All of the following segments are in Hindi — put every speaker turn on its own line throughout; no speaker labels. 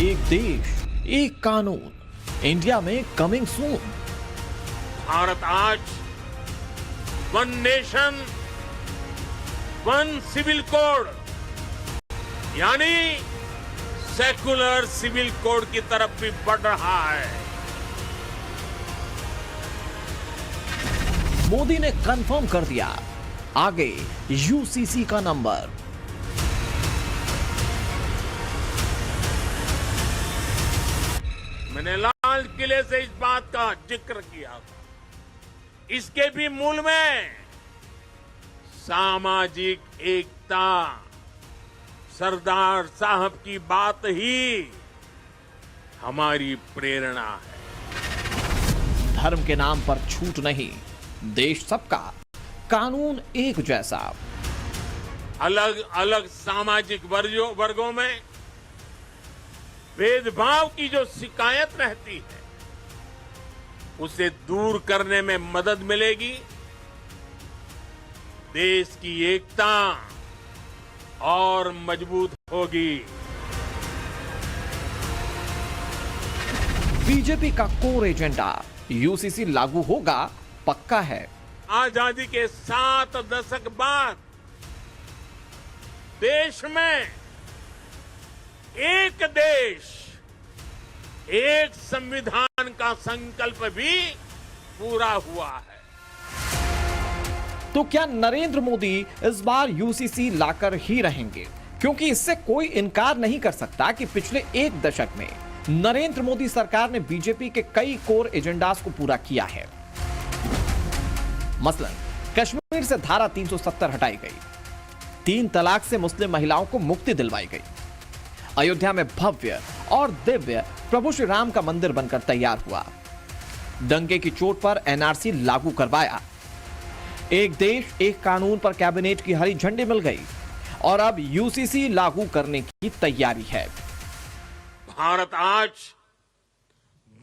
एक देश एक कानून, इंडिया में कमिंग सून।
भारत आज one nation one civil code यानी सेकुलर सिविल कोड की तरफ भी बढ़ रहा है।
मोदी ने कंफर्म कर दिया, आगे यूसीसी का नंबर।
मैंने लाल किले से इस बात का जिक्र किया था। इसके भी मूल में सामाजिक एकता, सरदार साहब की बात ही हमारी प्रेरणा है।
धर्म के नाम पर छूट नहीं, देश सबका, कानून एक जैसा।
अलग अलग सामाजिक वर्गों में भेदभाव की जो शिकायत रहती है उसे दूर करने में मदद मिलेगी। देश की एकता और मजबूत होगी।
बीजेपी का कोर एजेंडा यूसीसी लागू होगा, पक्का है।
आजादी के 7 दशक बाद देश में एक देश एक संविधान का संकल्प भी पूरा हुआ है।
तो क्या नरेंद्र मोदी इस बार यूसीसी लाकर ही रहेंगे? क्योंकि इससे कोई इनकार नहीं कर सकता कि पिछले एक दशक में नरेंद्र मोदी सरकार ने बीजेपी के कई कोर एजेंडास को पूरा किया है। मसलन कश्मीर से धारा 370 हटाई गई, 3 तलाक से मुस्लिम महिलाओं को मुक्ति दिलवाई गई, अयोध्या में भव्य और दिव्य प्रभु श्री राम का मंदिर बनकर तैयार हुआ, दंगे की चोट पर एनआरसी लागू करवाया, एक देश एक कानून पर कैबिनेट की हरी झंडी मिल गई और अब यूसीसी लागू करने की तैयारी है।
भारत आज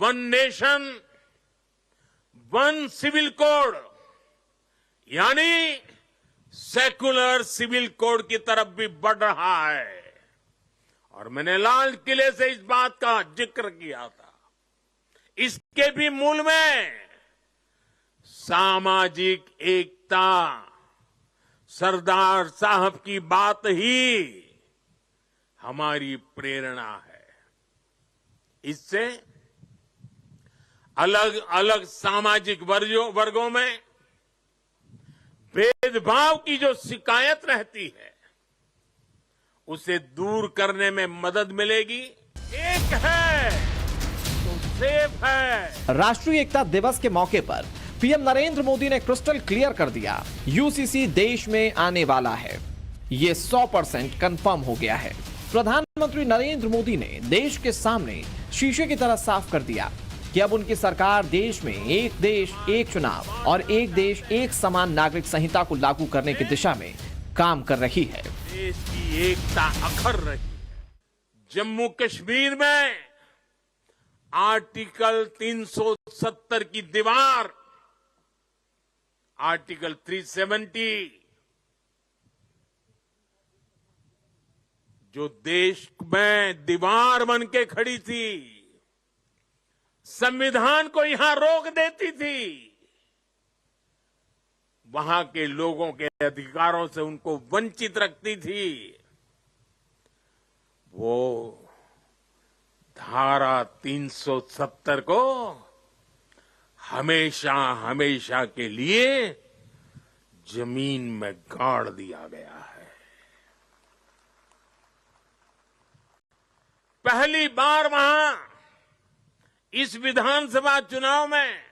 one nation one civil code यानी सेकुलर सिविल कोड की तरफ भी बढ़ रहा है। और मैंने लाल किले से इस बात का जिक्र किया था। इसके भी मूल में सामाजिक एकता, सरदार साहब की बात ही हमारी प्रेरणा है। इससे अलग अलग सामाजिक वर्गों में भेदभाव की जो शिकायत रहती है उसे दूर करने में मदद मिलेगी। एक है तो सेफ है।
राष्ट्रीय एकता दिवस के मौके पर पीएम नरेंद्र मोदी ने क्रिस्टल क्लियर कर दिया, यूसीसी देश में आने वाला है। ये 100% कंफर्म हो गया है। प्रधानमंत्री नरेंद्र मोदी ने देश के सामने शीशे की तरह साफ कर दिया कि अब उनकी सरकार देश में एक देश एक चुनाव और एक देश एक समान नागरिक संहिता को लागू करने की दिशा में काम कर रही है।
देश की एकता अखर रही है। जम्मू कश्मीर में आर्टिकल 370 की दीवार, आर्टिकल 370 जो देश में दीवार बन के खड़ी थी, संविधान को यहां रोक देती थी, वहां के लोगों के अधिकारों से उनको वंचित रखती थी, वो धारा 370 को हमेशा हमेशा के लिए जमीन में गाड़ दिया गया है। पहली बार वहां इस विधानसभा चुनाव में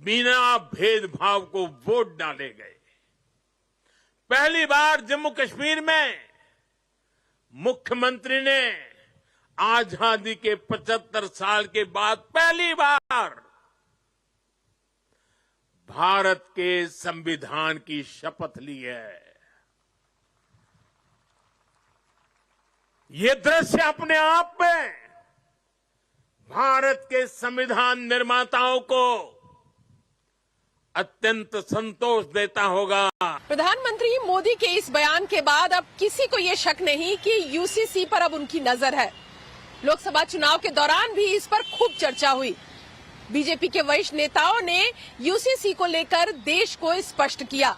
बिना भेदभाव को वोट डाले गए। पहली बार जम्मू कश्मीर में मुख्यमंत्री ने आजादी के 75 साल के बाद पहली बार भारत के संविधान की शपथ ली है। ये दृश्य अपने आप में भारत के संविधान निर्माताओं को अत्यंत संतोष देता होगा।
प्रधानमंत्री मोदी के इस बयान के बाद अब किसी को ये शक नहीं कि यूसीसी पर अब उनकी नजर है। लोकसभा चुनाव के दौरान भी इस पर खूब चर्चा हुई। बीजेपी के वरिष्ठ नेताओं ने यूसीसी को लेकर देश को स्पष्ट किया।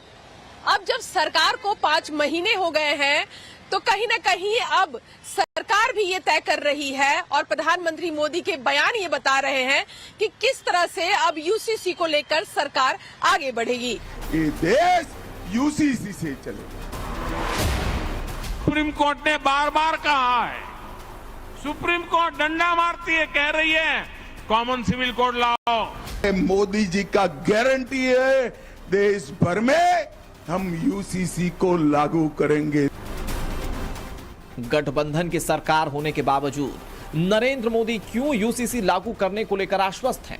अब जब सरकार को 5 महीने हो गए हैं तो कहीं न कहीं अब सरकार भी ये तय कर रही है और प्रधानमंत्री मोदी के बयान ये बता रहे हैं कि किस तरह से अब यूसीसी को लेकर सरकार आगे बढ़ेगी।
ये देश यूसीसी से चलेगा।
सुप्रीम कोर्ट ने बार बार कहा है, सुप्रीम कोर्ट डंडा मारती है, कह रही है कॉमन सिविल कोड लाओ।
मोदी जी का गारंटी है देश भर में हम यूसीसी को लागू करेंगे।
गठबंधन की सरकार होने के बावजूद नरेंद्र मोदी क्यों यूसीसी लागू करने को लेकर आश्वस्त हैं?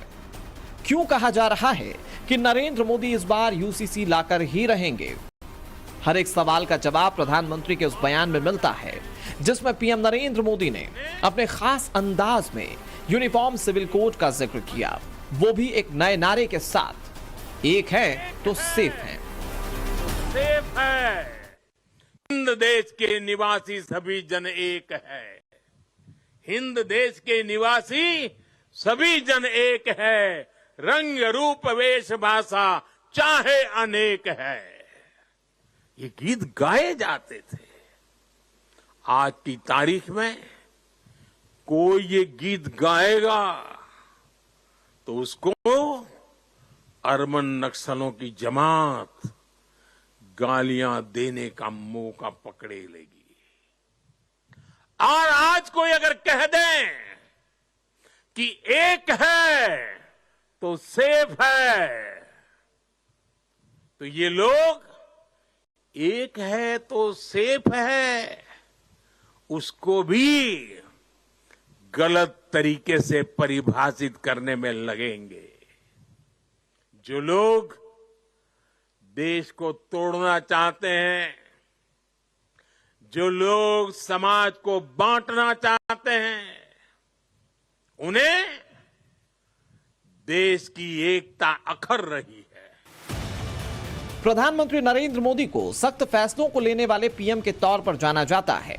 क्यों कहा जा रहा है कि नरेंद्र मोदी इस बार यूसीसी लाकर ही रहेंगे? हर एक सवाल का जवाब प्रधानमंत्री के उस बयान में मिलता है जिसमें पीएम नरेंद्र मोदी ने अपने खास अंदाज में यूनिफॉर्म सिविल कोड का जिक्र किया, वो भी एक नए नारे के साथ, एक है तो सेफ है।
सेफ है। हिंद देश के निवासी सभी जन एक है। हिंद देश के निवासी सभी जन एक है। रंग रूप वेश भाषा चाहे अनेक है। ये गीत गाए जाते थे। आज की तारीख में कोई ये गीत गाएगा तो उसको अरबन नक्सलों की जमात गालियां देने का मौका पकड़े लेगी। और आज कोई अगर कह दे कि एक है तो सेफ है, तो ये लोग एक है तो सेफ है उसको भी गलत तरीके से परिभाषित करने में लगेंगे। जो लोग देश को तोड़ना चाहते हैं, जो लोग समाज को बांटना चाहते हैं, उन्हें देश की एकता अखर रही है।
प्रधानमंत्री नरेंद्र मोदी को सख्त फैसलों को लेने वाले पीएम के तौर पर जाना जाता है।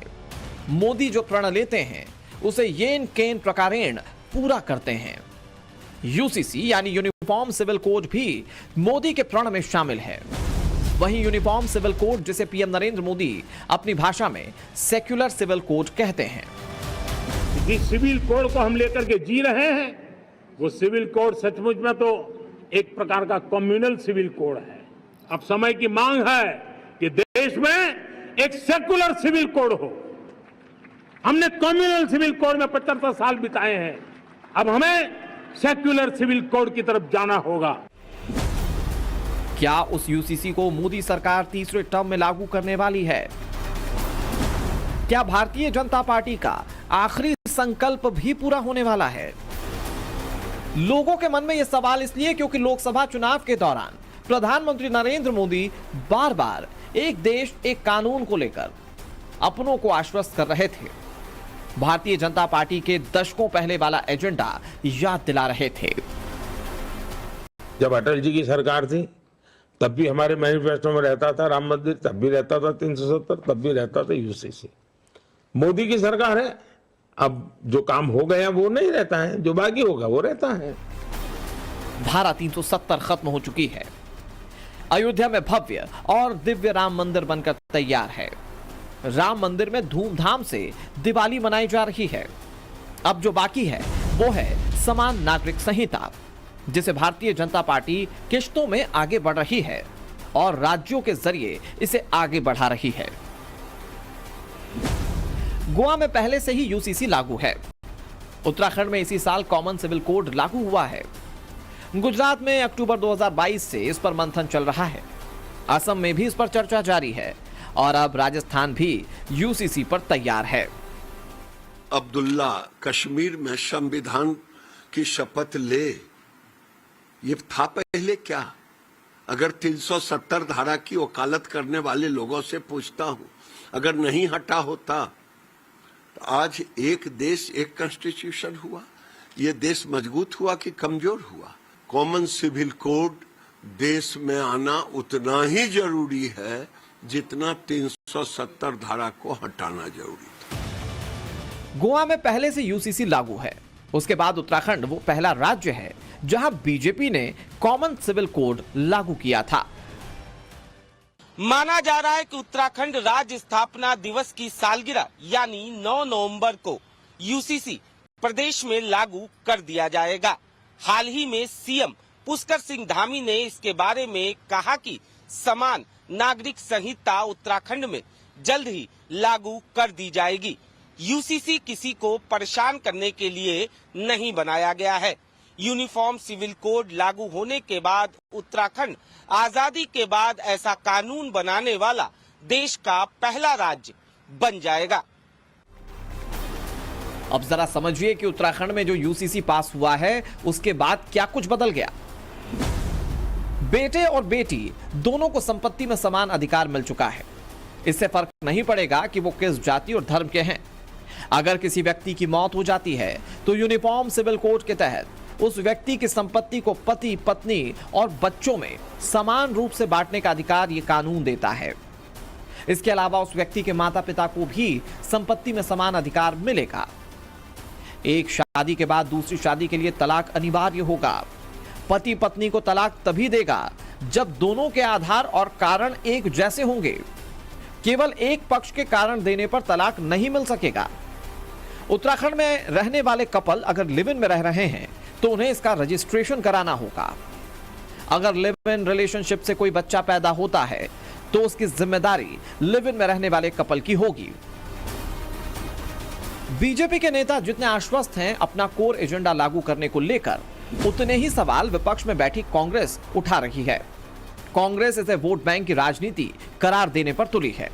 मोदी जो प्रण लेते हैं उसे येन केन प्रकारेण पूरा करते हैं। यूसीसी यानी यूनिफॉर्म सिविल कोड भी मोदी के प्रण में शामिल है। वहीं यूनिफॉर्म सिविल कोड जिसे पीएम नरेंद्र मोदी अपनी भाषा में सेक्युलर सिविल कोड कहते हैं।
जिस सिविल कोड को हम लेकर के जी रहे हैं वो सिविल कोड सचमुच में तो एक प्रकार का कम्युनल सिविल कोड है। अब समय की मांग है कि देश में एक सेक्युलर सिविल कोड हो। हमने कम्युनल सिविल कोड में 75 साल बिताए हैं, अब हमें सेक्युलर सिविल कोड की तरफ जाना होगा।
क्या उस यूसीसी को मोदी सरकार तीसरे टर्म में लागू करने वाली है? क्या भारतीय जनता पार्टी का आखिरी संकल्प भी पूरा होने वाला है? लोगों के मन में यह सवाल इसलिए क्योंकि लोकसभा चुनाव के दौरान प्रधानमंत्री नरेंद्र मोदी बार बार एक देश एक कानून को लेकर अपनों को आश्वस्त कर रहे थे। भारतीय जनता पार्टी के दशकों पहले वाला एजेंडा याद दिला रहे थे।
जब अटल जी की सरकार थी तब भी हमारे मैनिफेस्टो में रहता था राम मंदिर, तब भी रहता था 370, तब भी रहता था यूसीसी। मोदी की सरकार है, अब जो काम हो गया वो नहीं रहता है, जो बाकी होगा वो रहता है।
धारा 370 खत्म हो चुकी है। अयोध्या में भव्य और दिव्य राम मंदिर बनकर तैयार है। राम मंदिर में धूमधाम से दिवाली मनाई जा रही है। अब जो बाकी है वो है समान नागरिक संहिता, जिसे भारतीय जनता पार्टी किश्तों में आगे बढ़ रही है और राज्यों के जरिए इसे आगे बढ़ा रही है। गोवा में पहले से ही यूसीसी लागू है। उत्तराखंड में इसी साल कॉमन सिविल कोड लागू हुआ है। गुजरात में अक्टूबर 2022 से इस पर मंथन चल रहा है। असम में भी इस पर चर्चा जारी है और अब राजस्थान भी यूसीसी पर तैयार है।
अब्दुल्ला कश्मीर में संविधान की शपथ ले, ये था पहले क्या? अगर 370 धारा की वकालत करने वाले लोगों से पूछता हूं, अगर नहीं हटा होता तो आज एक देश एक कॉन्स्टिट्यूशन हुआ। ये देश मजबूत हुआ कि कमजोर हुआ? कॉमन सिविल कोड देश में आना उतना ही जरूरी है जितना 370 धारा को हटाना जरूरी था।
गोवा में पहले से यूसीसी लागू है। उसके बाद उत्तराखंड वो पहला राज्य है जहां बीजेपी ने कॉमन सिविल कोड लागू किया था।
माना जा रहा है कि उत्तराखंड राज्य स्थापना दिवस की सालगिरह यानी 9 नवंबर को यूसीसी प्रदेश में लागू कर दिया जाएगा। हाल ही में सीएम पुष्कर सिंह धामी ने इसके बारे में कहा कि समान नागरिक संहिता उत्तराखंड में जल्द ही लागू कर दी जाएगी। यूसीसी किसी को परेशान करने के लिए नहीं बनाया गया है। यूनिफॉर्म सिविल कोड लागू होने के बाद उत्तराखंड आजादी के बाद ऐसा कानून बनाने वाला देश का पहला राज्य बन जाएगा।
अब जरा समझिए कि उत्तराखंड में जो यूसीसी पास हुआ है उसके बाद क्या कुछ बदल गया। बेटे और बेटी दोनों को संपत्ति में समान अधिकार मिल चुका है। इससे फर्क नहीं पड़ेगा कि वो किस जाति और धर्म के हैं। अगर किसी व्यक्ति की मौत हो जाती है तो यूनिफॉर्म सिविल कोड के तहत उस व्यक्ति की संपत्ति को पति, पत्नी और बच्चों में समान रूप से बांटने का अधिकार ये कानून देता है। इसके अलावा उस व्यक्ति के माता पिता को भी संपत्ति में समान अधिकार मिलेगा। एक शादी के बाद दूसरी शादी के लिए तलाक अनिवार्य होगा। पति पत्नी को तलाक तभी देगा जब दोनों के आधार और कारण एक जैसे होंगे। केवल एक पक्ष के कारण देने पर तलाक नहीं मिल सकेगा। उत्तराखंड में रहने वाले कपल अगर लिव इन में रह रहे हैं तो उन्हें इसका रजिस्ट्रेशन कराना होगा। अगर लिव इन रिलेशनशिप से कोई बच्चा पैदा होता है तो उसकी जिम्मेदारी लिव इन में रहने वाले कपल की होगी। बीजेपी के नेता जितने आश्वस्त हैं अपना कोर एजेंडा लागू करने को लेकर, उतने ही सवाल विपक्ष में बैठी कांग्रेस उठा रही है। कांग्रेस इसे वोट बैंक की राजनीति करार देने पर तुली है।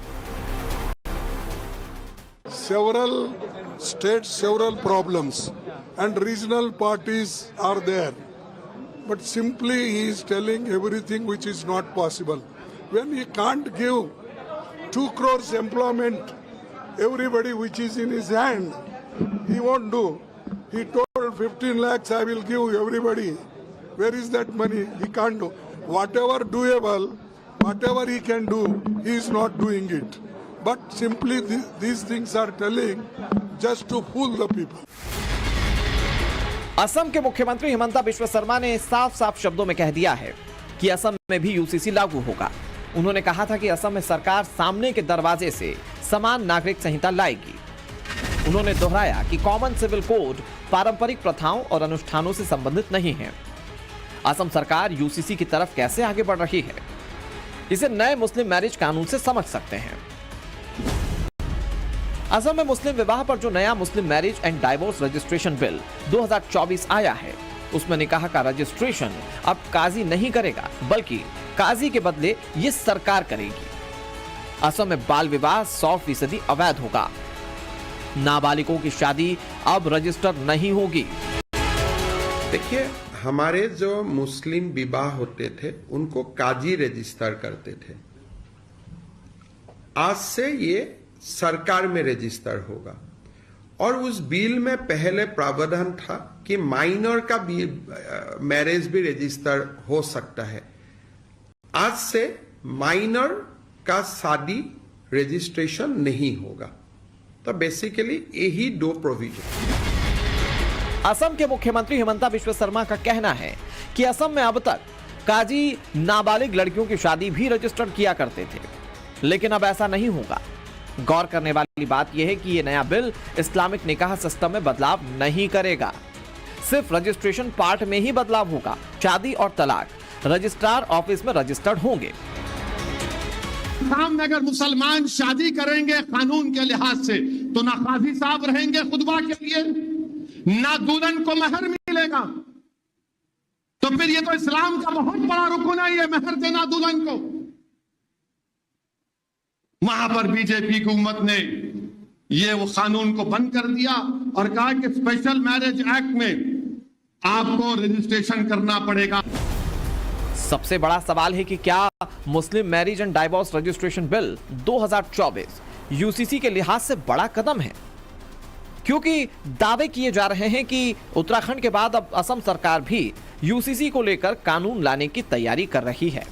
Several states, several problems, and regional parties are there. But simply he is telling everything which is not possible. When he can't give 2 crores employment, everybody which is in his hand, he won't do. He told 15 lakhs I will give everybody. Where is that money? He can't do. Whatever doable, whatever he can do, he is not doing it. But simply these things are telling just to fool the people.
Assam के मुख्यमंत्री हिमंता बिश्व शर्मा ने साफ साफ शब्दों में कह दिया है कि असम में भी यूसीसी लागू होगा। उन्होंने कहा था कि असम में सरकार सामने के दरवाजे से समान नागरिक संहिता लाएगी। उन्होंने दोहराया कि कॉमन सिविल कोड पारंपरिक प्रथाओं और अनुष्ठानों से संबंधित नहीं है। असम सरकार यूसीसी की तरफ कैसे आगे बढ़ रही है, इसे नए मुस्लिम मैरिज कानून से समझ सकते हैं। असम में मुस्लिम विवाह पर जो नया मुस्लिम marriage and divorce registration bill 2024 आया है, उसमें निकाह का रजिस्ट्रेशन अब काजी नहीं करेगा, बल्कि काजी के बदले ये सरकार करेगी। असम में बाल विवाह 100% अवैध होगा। नाबालिगों की शादी अब रजिस्टर नहीं होगी।
देखिए, हमारे जो मुस्लिम विवाह होते थे उनको काजी रजिस्टर करते थे। आज से ये सरकार में रजिस्टर होगा। और उस बिल में पहले प्रावधान था कि माइनर का भी मैरिज भी रजिस्टर हो सकता है। आज से माइनर का शादी रजिस्ट्रेशन नहीं होगा। तो बेसिकली यही 2 प्रोविजन।
असम के मुख्यमंत्री हिमंता बिश्व शर्मा का कहना है कि असम में अब तक काजी नाबालिग लड़कियों की शादी भी रजिस्टर किया करते थे, लेकिन अब ऐसा नहीं होगा। गौर करने वाली बात यह है कि यह नया बिल इस्लामिक निकाह सिस्टम में बदलाव नहीं करेगा। सिर्फ रजिस्ट्रेशन पार्ट में ही बदलाव होगा। शादी और तलाक रजिस्ट्रार ऑफिस में रजिस्टर्ड होंगे।
में अगर मुसलमान शादी करेंगे कानून के लिहाज से तो ना काजी साहब रहेंगे खुतबा के लिए, ना दुल्हन को महर मिलेगा। तो फिर ये तो इस्लाम का बहुत बड़ा रुकन है, ये महर देना दुल्हन को। वहां पर बीजेपी की हुकूमत ने ये वो कानून को बंद कर दिया और कहा कि स्पेशल मैरिज एक्ट में आपको रजिस्ट्रेशन करना पड़ेगा।
सबसे बड़ा सवाल है कि क्या मुस्लिम marriage and divorce registration bill 2024 UCC के लिहाज से बड़ा कदम है, क्योंकि दावे किए जा रहे हैं कि उत्तराखंड के बाद अब असम सरकार भी यूसीसी को लेकर कानून लाने की तैयारी कर रही है।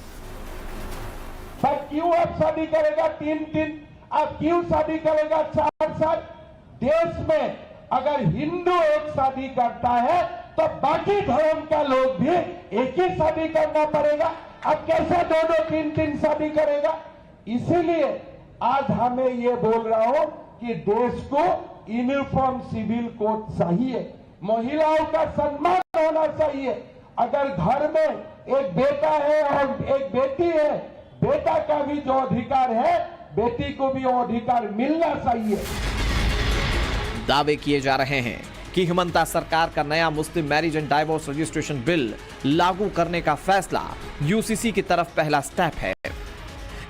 क्यों अब शादी करेगा 3 दिन, अब क्यों शादी करेगा 4 साल? देश में अगर हिंदू एक शादी करता है तो बाकी धर्म का लोग भी एक ही शादी करना पड़ेगा। अब कैसे दो तीन शादी करेगा? इसीलिए आज हमें ये बोल रहा हूं कि देश को यूनिफॉर्म सिविल कोड चाहिए, महिलाओं का सम्मान होना चाहिए। अगर घर में एक बेटा है और एक बेटी है, बेटा का भी जो अधिकार है बेटी को भी वो अधिकार मिलना चाहिए।
दावे किए जा रहे हैं कि हिमंता सरकार का नया मुस्लिम marriage and divorce registration bill लागू करने का फैसला यूसीसी की तरफ पहला स्टेप है।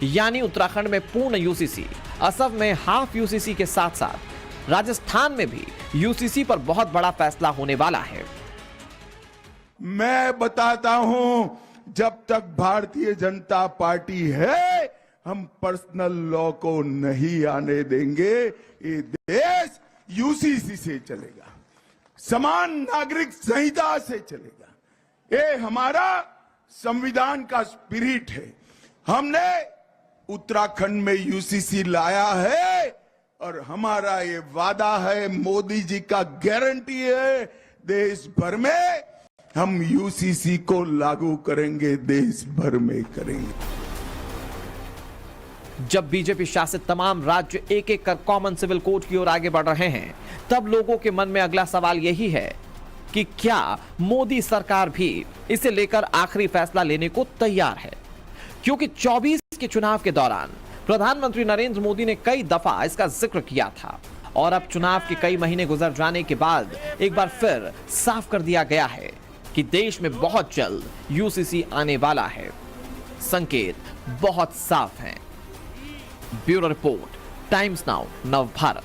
यानी उत्तराखंड में पूर्ण यूसीसी, असम में हाफ यूसीसी के साथ साथ राजस्थान में भी यूसीसी पर बहुत बड़ा फैसला होने वाला है।
मैं बताता हूं, जब तक भारतीय जनता पार्टी है हम पर्सनल लॉ को नहीं आने देंगे। ये देश यूसीसी से चलेगा, समान नागरिक संहिता से चलेगा। ये हमारा संविधान का स्पिरिट है। हमने उत्तराखंड में यूसीसी लाया है और हमारा ये वादा है, मोदी जी का गारंटी है, देश भर में हम यूसीसी को लागू करेंगे, देश भर में करेंगे।
जब बीजेपी शासित तमाम राज्य एक एक कर कॉमन सिविल कोड की ओर आगे बढ़ रहे हैं, तब लोगों के मन में अगला सवाल यही है कि क्या मोदी सरकार भी इसे लेकर आखिरी फैसला लेने को तैयार है? क्योंकि 24 के चुनाव के दौरान प्रधानमंत्री नरेंद्र मोदी ने कई दफा इसका जिक्र किया था और अब चुनाव के कई महीने गुजर जाने के बाद एक बार फिर साफ कर दिया गया है कि देश में बहुत जल्द यूसीसी आने वाला है। संकेत बहुत साफ हैं। ब्यूरो रिपोर्ट, टाइम्स नाउ, नव भारत।